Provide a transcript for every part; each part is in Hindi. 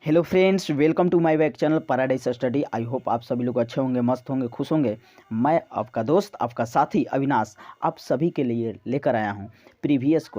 Hello friends, welcome to my back channel paradise study. I hope आप सभी लोग अच्छे होंगे, मस्त होंगे, खुश होंगे। मैं आपका दोस्त, आपका साथी अविनाश आप सभी के लिए लेकर आया हूं प्रीवियस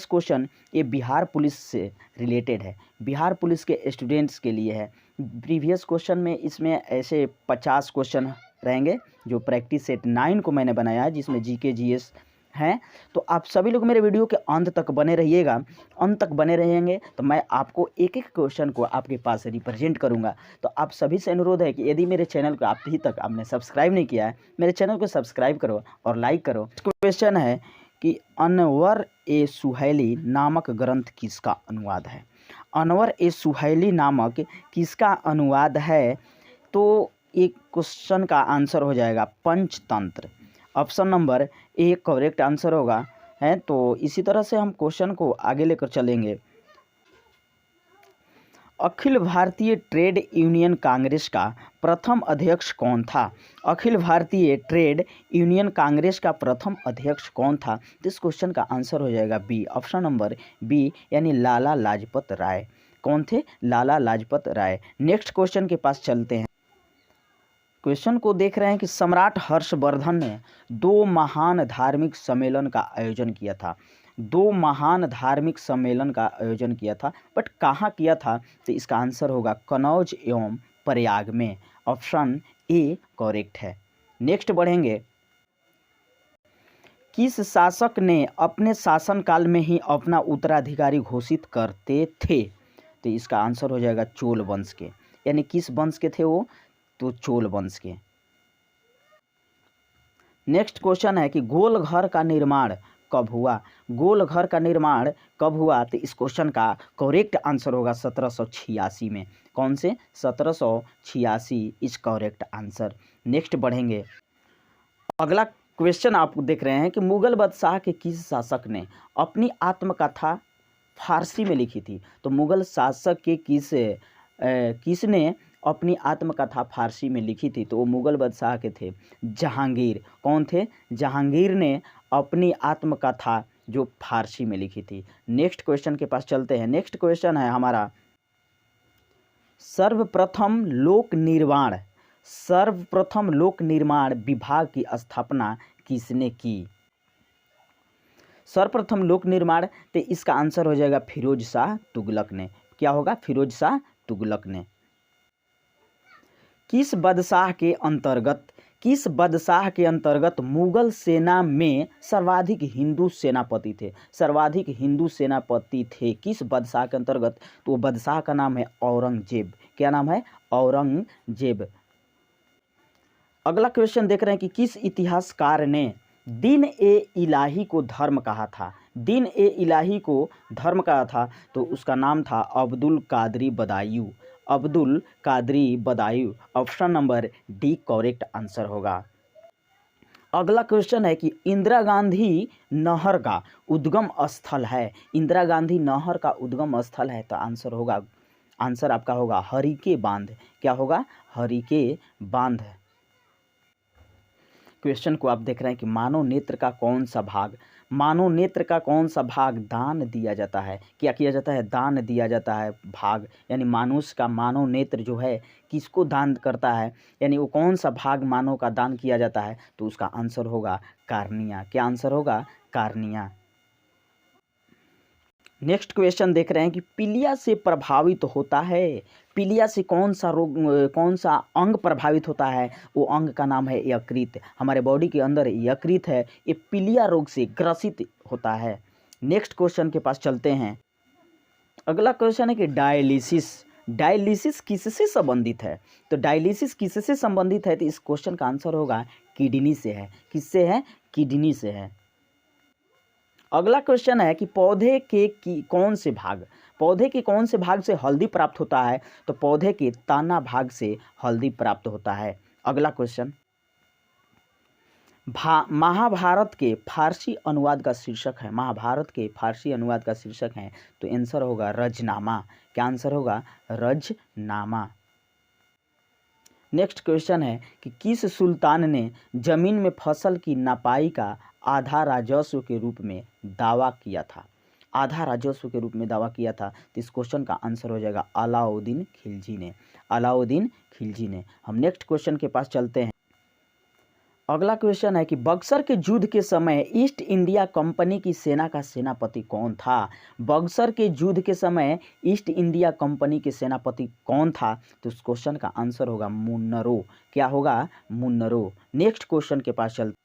क्वेश्चन ये बिहार पुलिस से रिलेटेड है, बिहार पुलिस के स्टूडेंट्स के लिए है। प्रीवियस क्वेश्चन में इसमें ऐसे 50 क्वेश्चन रहेंगे जो प्रैक्टिस सेट 9 को मैंने बनाया है, जिसमें जीके जीएस हैं। तो आप सभी लोग मेरे वीडियो के अंत तक बने रहिएगा। अंत तक बने रहेंगे तो मैं आपको एक एक क्वेश्चन को आपके पास रिप्रेजेंट करूंगा। तो आप सभी से अनुरोध है कि यदि मेरे चैनल को अभी तक आपने सब्सक्राइब नहीं किया है, मेरे चैनल को सब्सक्राइब करो और लाइक करो। क्वेश्चन है कि अनवर ए सुहैली नामक ग्रंथ किसका अनुवाद है? अनवर ए सुहैली नामक किसका अनुवाद है? तो एक क्वेश्चन का आंसर हो जाएगा Panchatantra. Option number A correct answer होगा है। तो इसी तरह से हम क्वेश्चन को आगे लेकर चलेंगे। अखिल भारतीय ट्रेड यूनियन कांग्रेस का प्रथम अध्यक्ष कौन था? अखिल भारतीय ट्रेड यूनियन कांग्रेस का प्रथम अध्यक्ष कौन था? तो इस क्वेश्चन का आंसर हो जाएगा बी, ऑप्शन नंबर बी, यानी लाला लाजपत राय। कौन थे? लाला लाजपत राय। नेक्स्ट क्वेश्चन के पास चलते हैं। क्वेश्चन को देख रहे हैं कि सम्राट हर्षवर्धन ने 2 महान धार्मिक सम्मेलन का आयोजन किया था। 2 महान धार्मिक सम्मेलन का आयोजन किया था, बट कहाँ किया था? तो इसका आंसर होगा कनौज एवं प्रयाग में। ऑप्शन ए करेक्ट है। नेक्स्ट बढ़ेंगे। किस शासक ने अपने शासनकाल में ही अपना उत्तराधिकारी घोषित करते थे? तो इसका आंसर हो जाएगा चोल वंश के। यानी किस वंश के थे वो? तो चोल वंश के। नेक्स्ट क्वेश्चन है कि गोल घर का निर्माण कब हुआ? गोल घर का निर्माण कब हुआ? तो इस क्वेश्चन का करेक्ट आंसर होगा 1786 में। कौन से? 1786 इज करेक्ट आंसर। नेक्स्ट बढ़ेंगे। अगला क्वेश्चन आप देख रहे हैं कि मुगल बादशाह के किस शासक ने अपनी आत्मकथा फारसी में लिखी थी? तो मुगल शासक के किसने अपनी आत्मकथा फारसी में लिखी थी? तो वो मुगल बादशाह के थे जहांगीर। कौन थे? जहांगीर ने अपनी आत्मकथा जो फारसी में लिखी थी। नेक्स्ट क्वेश्चन के पास चलते हैं। नेक्स्ट क्वेश्चन है हमारा सर्वप्रथम लोक निर्माण विभाग की स्थापना किसने की? सर्वप्रथम लोक निर्माण, तो इसका आंसर हो जाएगा फिरोज शाह तुगलक ने। क्या होगा? फिरोज शाह तुगलक ने। किस बादशाह के अंतर्गत मुगल सेना में सर्वाधिक हिंदू सेनापति थे? सर्वाधिक हिंदू सेनापति थे किस बादशाह के अंतर्गत? तो बादशाह का नाम है औरंगजेब। क्या नाम है? औरंगजेब। अगला क्वेश्चन देख रहे हैं कि किस इतिहासकार ने दीन ए इलाही को धर्म कहा था? दीन ए इलाही को धर्म कहा था, तो उसका नाम था Abdul Qadri Badayun. Abdul Qadri Badayun. Option number D correct answer होगा। अगला क्वेश्चन है कि इंदिरा गांधी नहर का उद्गम स्थल है। इंदिरा गांधी नहर का उद्गम स्थल है, तो आंसर आपका होगा हरिके बांध। क्या होगा? हरिके बांध। क्वेश्चन को आप देख रहे हैं कि मानव नेत्र का कौन सा भाग दान दिया जाता है? क्या किया जाता है? दान दिया जाता है भाग, यानी मानुष का मानव नेत्र जो है किसको दान करता है, यानी वो कौन सा भाग मानव का दान किया जाता है? तो उसका आंसर होगा कार्निया। क्या आंसर होगा? कार्निया। नेक्स्ट क्वेश्चन देख रहे हैं कि पीलिया से प्रभावित होता है। पीलिया से कौन सा अंग प्रभावित होता है? वो अंग का नाम है यकृत। हमारे बॉडी के अंदर यकृत है, ये पीलिया रोग से ग्रसित होता है। नेक्स्ट क्वेश्चन के पास चलते हैं। अगला क्वेश्चन है कि डायलिसिस किससे संबंधित है? तो डायलिसिस किससे संबंधित है? तो इस क्वेश्चन का आंसर होगा किडनी से है। किससे है? किडनी से है। अगला क्वेश्चन है कि पौधे के कौन से भाग से हल्दी प्राप्त होता है? तो पौधे के तना भाग से हल्दी प्राप्त होता है। अगला क्वेश्चन, महाभारत के फारसी अनुवाद का शीर्षक है। महाभारत के फारसी अनुवाद का शीर्षक है, तो आंसर होगा रजनामा। क्या आंसर होगा? रजनामा। नेक्स्ट क्वेश्चन है कि किस सुल्तान ने जमीन में फसल की नपाई का आधा राजस्व के रूप में दावा किया था? आधा राजस्व के रूप में दावा किया था? तो इस क्वेश्चन का आंसर हो जाएगा अलाउद्दीन खिलजी ने। अलाउद्दीन खिलजी ने। हम नेक्स्ट क्वेश्चन के पास चलते हैं। अगला क्वेश्चन है कि बक्सर के युद्ध के समय ईस्ट इंडिया कंपनी की सेना का सेनापति कौन था? बक्सर के युद्ध के समय ईस्ट इंडिया कंपनी के सेनापति कौन था? तो उस क्वेश्चन का आंसर होगा मुन्नरो। क्या होगा? मुन्नरो। नेक्स्ट क्वेश्चन के पास चलते।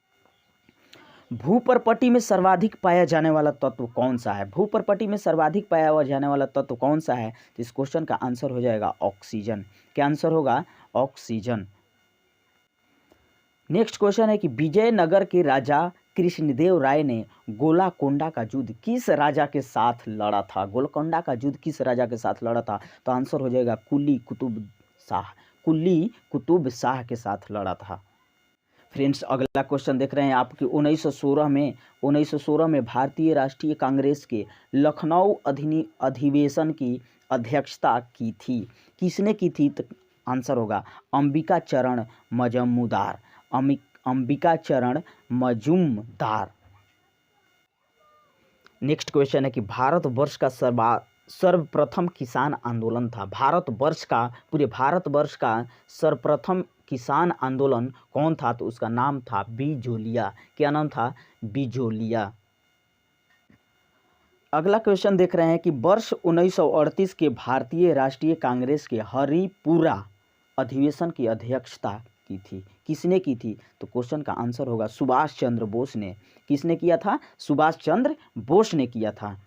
भूपरपट्टी में सर्वाधिक पाया जाने वाला तत्व कौन सा है? भूपरपट्टी में सर्वाधिक पाया जाने वाला तत्व कौन सा है? तो इस क्वेश्चन का आंसर हो जाएगा ऑक्सीजन। क्या आंसर होगा? ऑक्सीजन। नेक्स्ट क्वेश्चन है कि विजयनगर के राजा कृष्णदेव राय ने गोलकोंडा का युद्ध किस राजा के साथ लड़ा था? गोलकोंडा का युद्ध किस राजा के साथ लड़ा था? तो आंसर हो जाएगा कुली कुतुब शाह। कुली कुतुब शाह के साथ लड़ा था। फ्रेंड्स, अगला क्वेश्चन देख रहे हैं आपकी 1916 में भारतीय राष्ट्रीय कांग्रेस के लखनऊ अधिवेशन की अध्यक्षता की थी? किसने की थी? तो आंसर होगा अंबिका चरण मजूमदार। अंबिका चरण मजूमदार। नेक्स्ट क्वेश्चन है कि भारतवर्ष का सर्वप्रथम किसान आंदोलन था? पूरे भारतवर्ष का सर्वप्रथम किसान आंदोलन कौन था? तो उसका नाम था बिजोलिया। क्या नाम था? बिजोलिया। अगला क्वेश्चन देख रहे हैं कि वर्ष 1938 के भारतीय राष्ट्रीय कांग्रेस के हरिपुरा अधिवेशन की अध्यक्षता की थी? किसने की थी? तो क्वेश्चन का आंसर होगा सुभाष चंद्र बोस ने। किसने किया था? सुभाष चंद्र बोस ने किया था।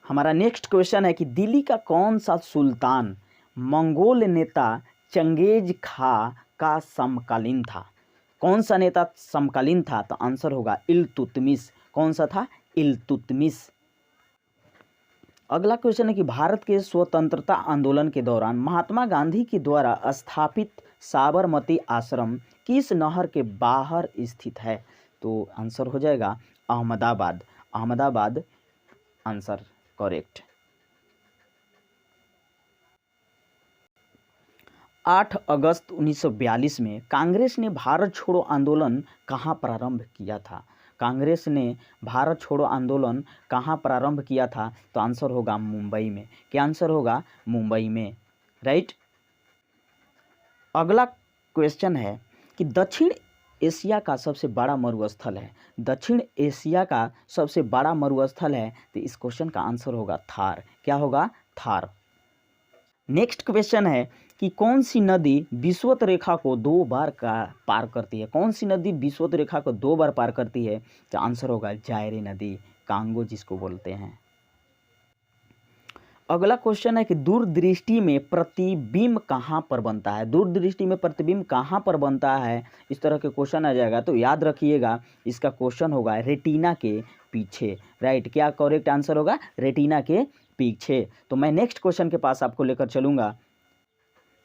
हमारा नेक्स्ट क्वेश्चन है कि दिल्ली का कौन सा सुल्तान मंगोल नेता चंगेज खां का समकालीन था? कौन सा नेता समकालीन था? तो आंसर होगा इल्तुतमिश। कौन सा था? इल्तुतमिश। अगला क्वेश्चन है कि भारत के स्वतंत्रता आंदोलन के दौरान महात्मा गांधी के द्वारा स्थापित साबरमती आश्रम किस नहर के बाहर स्थित है? तो आंसर हो जाएगा अहमदाबाद। Ahmedabad answer correct. 8 अगस्त 1942 में कांग्रेस ने भारत छोड़ो आंदोलन कहाँ प्रारंभ किया था? कांग्रेस ने भारत छोड़ो आंदोलन कहाँ प्रारंभ किया था? तो आंसर होगा मुंबई में। क्या आंसर होगा? मुंबई में। राइट। अगला क्वेश्चन है कि दक्षिण एशिया का सबसे बड़ा मरुस्थल है? दक्षिण एशिया का सबसे बड़ा मरुस्थल है? तो इस क्वेश्चन का आंसर होगा थार। क्या होगा? थार। नेक्स्ट क्वेश्चन है कि कौन सी नदी विषुवत रेखा को 2 बार पार करती है? कौन सी नदी विषुवत रेखा को 2 बार पार करती है? तो आंसर होगा जायरे नदी, कांगो जिसको बोलते हैं। अगला क्वेश्चन है कि दूरदृष्टि में प्रतिबिंब कहाँ पर बनता है? दूरदृष्टि में प्रतिबिंब कहाँ पर बनता है? इस तरह के क्वेश्चन आ जाएगा तो याद रखिएगा, इसका क्वेश्चन होगा रेटिना के पीछे। राइट। क्या करेक्ट आंसर होगा? रेटिना के पीछे। तो मैं नेक्स्ट क्वेश्चन के पास आपको लेकर चलूंगा।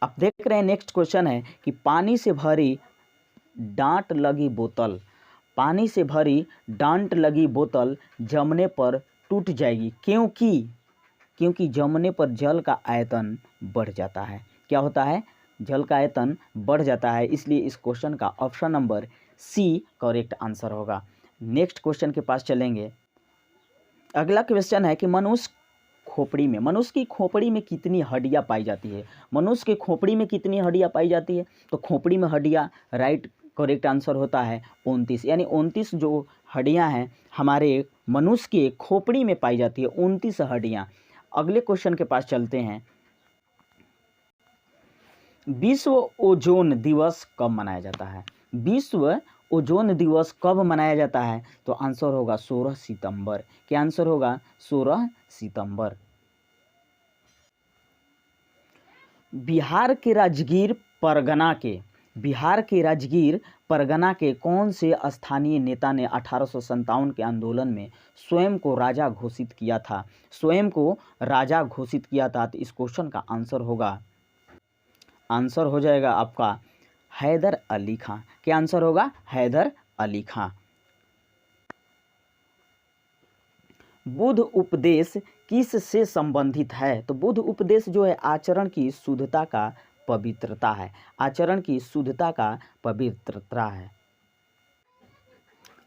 आप देख रहे हैं नेक्स्ट क्वेश्चन है कि पानी से भरी डांट लगी बोतल, पानी से भरी डांट लगी बोतल जमने पर टूट जाएगी क्योंकि जमने पर जल का आयतन बढ़ जाता है। क्या होता है? जल का आयतन बढ़ जाता है, इसलिए इस क्वेश्चन का option number C correct answer होगा। नेक्स्ट क्वेश्चन के पास चलेंगे। अगला क्वेश्चन है कि मनुष्य की खोपड़ी में कितनी हड्डियां पाई जाती है? मनुष्य के खोपड़ी में कितनी हड्डियां पाई जाती है? तो खोपड़ी में हड्डियां, राइट करेक्ट आंसर होता है 29। यानी 29 जो हड्डियां हैं हमारे मनुष्य के खोपड़ी में पाई जाती है, 29 हड्डियां। अगले क्वेश्चन के पास चलते हैं। विश्व ओजोन दिवस कब मनाया जाता है? विश्व ओजोन दिवस कब मनाया जाता है? तो आंसर होगा 16 सितंबर। क्या आंसर होगा? 16 सितंबर। बिहार के राजगीर परगना के कौन से स्थानीय नेता ने 1857 के आंदोलन में स्वयं को राजा घोषित किया था? स्वयं को राजा घोषित किया था। तो इस क्वेश्चन का आंसर हो जाएगा आपका हैदर अली खां। क्या आंसर होगा? हैदर अली खां। बुद्ध उपदेश किस से संबंधित है? तो बुद्ध उपदेश जो है आचरण की शुद्धता का पवित्रता है। आचरण की शुद्धता का पवित्रता है।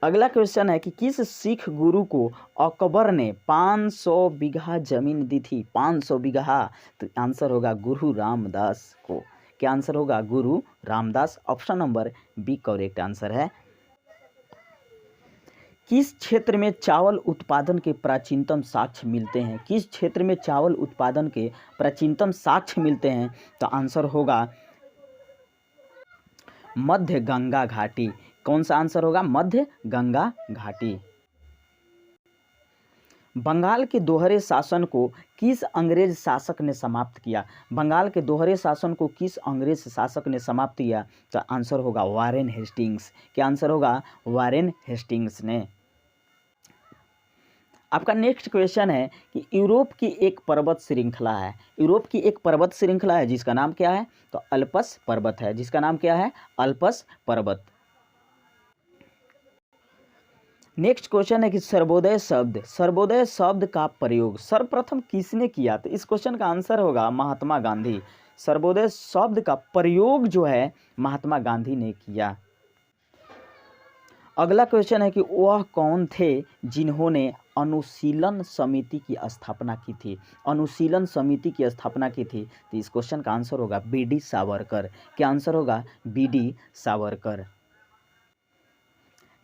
अगला क्वेश्चन है कि किस सिख गुरु को अकबर ने 500 बीघा जमीन दी थी? 500 बीघा, तो आंसर होगा गुरु रामदास को। क्या आंसर होगा? Guru Ramdas. Option number B correct answer है। किस क्षेत्र में चावल उत्पादन के प्राचीनतम साक्ष्य मिलते हैं? किस क्षेत्र में चावल उत्पादन के प्राचीनतम साक्ष्य मिलते हैं? तो आंसर होगा मध्य गंगा घाटी। कौन सा आंसर होगा? मध्य गंगा घाटी। बंगाल के दोहरे शासन को किस अंग्रेज शासक ने समाप्त किया? बंगाल के दोहरे शासन को किस अंग्रेज शासक ने समाप्त किया? तो आंसर होगा वारेन हेस्टिंग्स। क्या आंसर होगा? वारेन हेस्टिंग्स ने। आपका नेक्स्ट क्वेश्चन है कि यूरोप की एक पर्वत श्रृंखला है। यूरोप की एक पर्वत श्रृंखला है जिसका नाम क्या है? तो अल्पस पर्वत है। जिसका नाम क्या है? अल्पस पर्वत। नेक्स्ट क्वेश्चन है कि सर्वोदय शब्द का प्रयोग सर्वप्रथम किसने किया? तो इस क्वेश्चन का आंसर होगा महात्मा गांधी। सर्वोदय शब्द का प्रयोग जो है महात्मा गांधी ने किया। अगला क्वेश्चन है कि वह कौन थे जिन्होंने अनुशीलन समिति की स्थापना की थी? अनुशीलन समिति की स्थापना की थी, तो इस क्वेश्चन का आंसर होगा बीडी सावरकर। क्या आंसर होगा? बीडी सावरकर।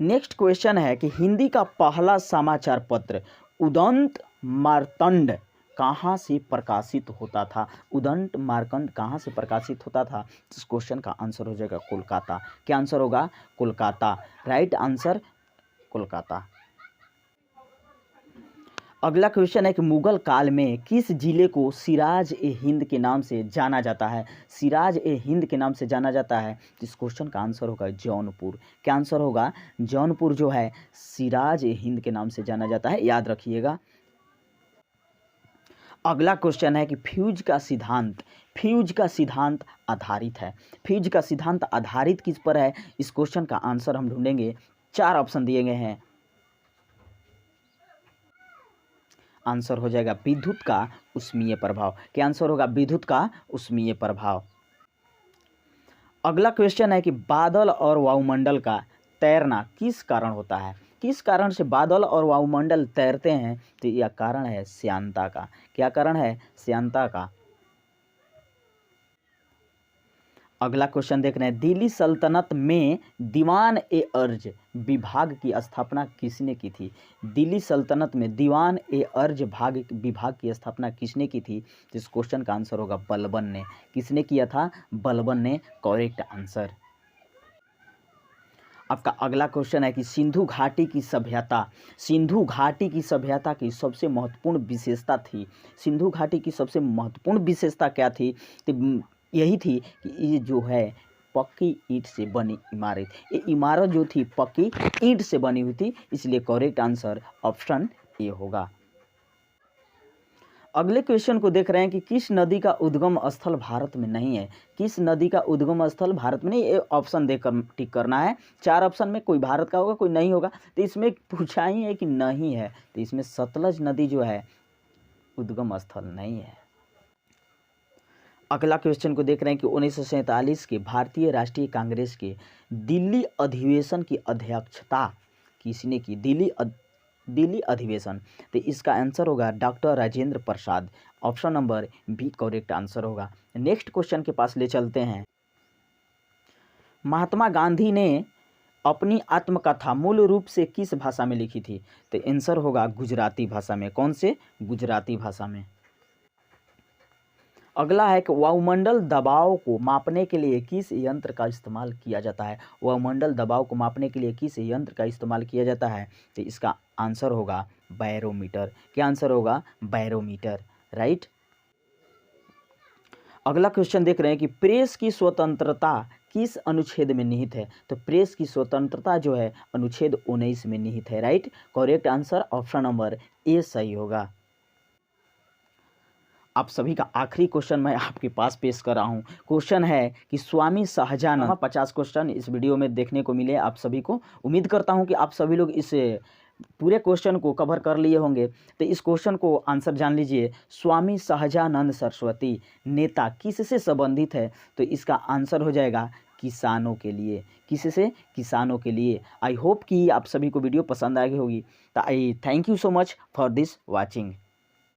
नेक्स्ट क्वेश्चन है कि हिंदी का पहला समाचार पत्र उदंत मार्तंड कहाँ से प्रकाशित होता था? उदंत मार्कंड कहाँ से प्रकाशित होता था? इस क्वेश्चन का आंसर हो जाएगा कोलकाता। क्या आंसर होगा? कोलकाता। Right answer Kolkata. अगला क्वेश्चन है कि मुगल काल में किस जिले को सिराज ए हिंद के नाम से जाना जाता है? सिराज ए हिंद के नाम से जाना जाता है, तो इस क्वेश्चन का आंसर होगा जौनपुर। क्या आंसर होगा? जौनपुर जो है सिराज ए हिंद के नाम से जाना जाता है, याद रखिएगा। अगला क्वेश्चन है कि फ्यूज का सिद्धांत आधारित है। फ्यूज का सिद्धांत आधारित किस पर है? इस क्वेश्चन का आंसर हम ढूंढेंगे। 4 ऑप्शन दिए गए हैं। आंसर हो जाएगा विद्युत का उष्मीय प्रभाव। क्या आंसर होगा? विद्युत का उष्मीय प्रभाव। अगला क्वेश्चन है कि बादल और वायुमंडल का तैरना किस कारण होता है? किस कारण से बादल और वायुमंडल तैरते हैं? तो यह कारण है श्यानता का। क्या कारण है? श्यानता का। अगला क्वेश्चन देख रहे हैं, दिल्ली सल्तनत में दीवान ए अर्ज विभाग की स्थापना किसने की थी? दिल्ली सल्तनत में दीवान ए अर्ज विभाग की स्थापना किसने की थी? तो इस क्वेश्चन का आंसर होगा बलबन ने। किसने किया था? बलबन ने। Correct answer. आपका अगला क्वेश्चन है कि सिंधु घाटी की सभ्यता की सबसे महत्वपूर्ण विशेषता थी। सिंधु घाटी की सबसे महत्वपूर्ण विशेषता क्या थी? तो यही थी कि ये जो है पक्की ईंट से बनी इमारत, ये इमारत जो थी पक्की ईंट से बनी हुई थी, इसलिए करेक्ट आंसर ऑप्शन ए होगा। अगले क्वेश्चन को देख रहे हैं कि किस नदी का उद्गम स्थल भारत में नहीं है? किस नदी का उद्गम स्थल भारत में नहीं? ये ऑप्शन देकर टिक करना है। 4 ऑप्शन में कोई भारत का होगा, कोई नहीं होगा, तो इसमें पूछा ही है कि नहीं है, तो इसमें सतलज नदी जो है उद्गम स्थल नहीं है। अगला क्वेश्चन को देख रहे हैं कि 1947 के भारतीय राष्ट्रीय कांग्रेस के दिल्ली अधिवेशन की अध्यक्षता किसने की? दिल्ली अधिवेशन, तो इसका आंसर होगा doctor Rajendra Prasad. Option number B correct answer होगा। नेक्स्ट क्वेश्चन के पास ले चलते हैं। महात्मा गांधी ने अपनी आत्मकथा मूल रूप से किस भाषा में लिखी थी? तो आंसर होगा गुजराती भाषा में। कौन से? गुजराती भाषा में। अगला है कि वायुमंडल दबाव को मापने के लिए किस यंत्र का इस्तेमाल किया जाता है? वायुमंडल दबाव को मापने के लिए किस यंत्र का इस्तेमाल किया जाता है? तो इसका आंसर होगा बैरोमीटर। क्या आंसर होगा? बैरोमीटर। राइट। अगला क्वेश्चन देख रहे हैं कि प्रेस की स्वतंत्रता किस अनुच्छेद में निहित है? तो प्रेस की स्वतंत्रता जो है अनुच्छेद 19 में निहित है। Right. Correct answer option number A सही होगा। आप सभी का आखिरी क्वेश्चन मैं आपके पास पेश कर रहा हूँ। क्वेश्चन है कि स्वामी शाहजहां 50 क्वेश्चन इस वीडियो में देखने को मिले आप सभी को। उम्मीद करता हूँ कि आप सभी लोग इस पूरे क्वेश्चन को कवर कर लिए होंगे। तो इस क्वेश्चन को आंसर जान लीजिए। स्वामी सहजानंद सरस्वती नेता किससे संबंधित है? तो इसका आंसर हो जाएगा किसानों के लिए। किससे? किसानों के लिए। आई होप कि आप सभी को वीडियो पसंद आई होगी। तो आई thank you so much for this watching.